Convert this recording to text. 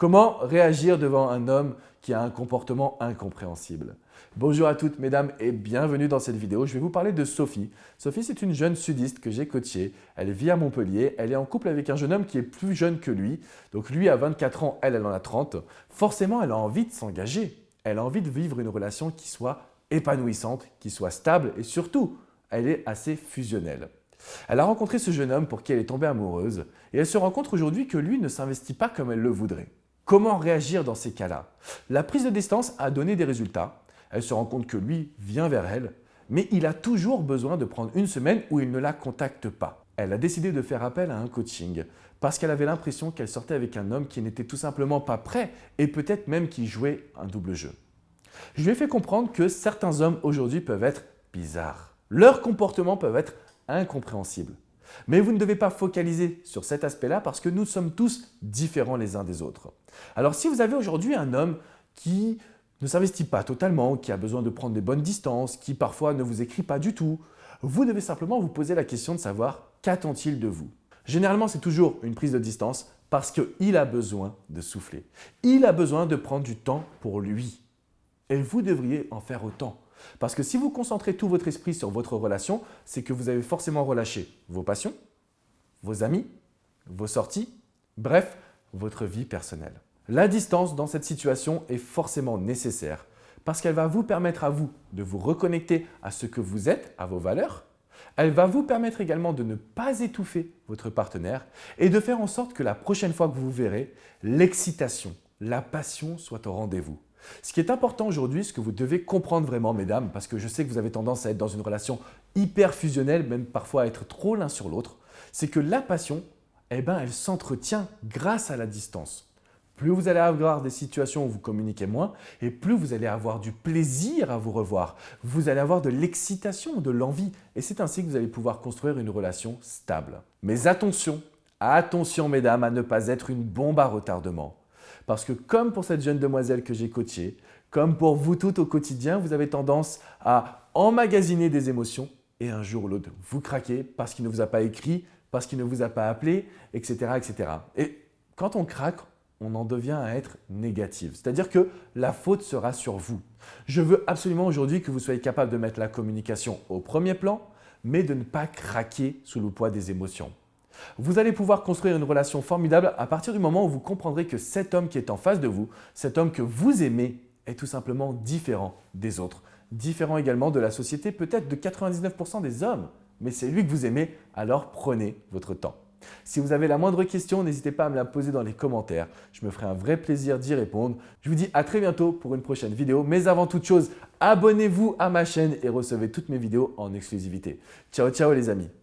Comment réagir devant un homme qui a un comportement incompréhensible? Bonjour à toutes mesdames et bienvenue dans cette vidéo. Je vais vous parler de Sophie. Sophie, c'est une jeune sudiste que j'ai coachée. Elle vit à Montpellier. Elle est en couple avec un jeune homme qui est plus jeune que lui. Donc lui a 24 ans, elle en a 30. Forcément, elle a envie de s'engager. Elle a envie de vivre une relation qui soit épanouissante, qui soit stable et surtout, elle est assez fusionnelle. Elle a rencontré ce jeune homme pour qui elle est tombée amoureuse et elle se rend compte aujourd'hui que lui ne s'investit pas comme elle le voudrait. Comment réagir dans ces cas-là? La prise de distance a donné des résultats. Elle se rend compte que lui vient vers elle, mais il a toujours besoin de prendre une semaine où il ne la contacte pas. Elle a décidé de faire appel à un coaching parce qu'elle avait l'impression qu'elle sortait avec un homme qui n'était tout simplement pas prêt et peut-être même qui jouait un double jeu. Je lui ai fait comprendre que certains hommes aujourd'hui peuvent être bizarres. Leurs comportements peuvent être incompréhensibles. Mais vous ne devez pas focaliser sur cet aspect-là parce que nous sommes tous différents les uns des autres. Alors si vous avez aujourd'hui un homme qui ne s'investit pas totalement, qui a besoin de prendre des bonnes distances, qui parfois ne vous écrit pas du tout, vous devez simplement vous poser la question de savoir qu'attend-il de vous. Généralement, c'est toujours une prise de distance parce qu'il a besoin de souffler. Il a besoin de prendre du temps pour lui. Et vous devriez en faire autant. Parce que si vous concentrez tout votre esprit sur votre relation, c'est que vous avez forcément relâché vos passions, vos amis, vos sorties, bref, votre vie personnelle. La distance dans cette situation est forcément nécessaire parce qu'elle va vous permettre à vous de vous reconnecter à ce que vous êtes, à vos valeurs. Elle va vous permettre également de ne pas étouffer votre partenaire et de faire en sorte que la prochaine fois que vous vous verrez, l'excitation, la passion soit au rendez-vous. Ce qui est important aujourd'hui, ce que vous devez comprendre vraiment, mesdames, parce que je sais que vous avez tendance à être dans une relation hyper fusionnelle, même parfois à être trop l'un sur l'autre, c'est que la passion, elle s'entretient grâce à la distance. Plus vous allez avoir des situations où vous communiquez moins et plus vous allez avoir du plaisir à vous revoir. Vous allez avoir de l'excitation, de l'envie et c'est ainsi que vous allez pouvoir construire une relation stable. Mais attention, attention mesdames à ne pas être une bombe à retardement. Parce que comme pour cette jeune demoiselle que j'ai coachée, comme pour vous toutes au quotidien, vous avez tendance à emmagasiner des émotions et un jour ou l'autre, vous craquez parce qu'il ne vous a pas écrit, parce qu'il ne vous a pas appelé, etc., etc. Et quand on craque, on en devient à être négatif. C'est-à-dire que la faute sera sur vous. Je veux absolument aujourd'hui que vous soyez capable de mettre la communication au premier plan, mais de ne pas craquer sous le poids des émotions. Vous allez pouvoir construire une relation formidable à partir du moment où vous comprendrez que cet homme qui est en face de vous, cet homme que vous aimez, est tout simplement différent des autres. Différent également de la société, peut-être de 99% des hommes. Mais c'est lui que vous aimez, alors prenez votre temps. Si vous avez la moindre question, n'hésitez pas à me la poser dans les commentaires. Je me ferai un vrai plaisir d'y répondre. Je vous dis à très bientôt pour une prochaine vidéo. Mais avant toute chose, abonnez-vous à ma chaîne et recevez toutes mes vidéos en exclusivité. Ciao, ciao les amis!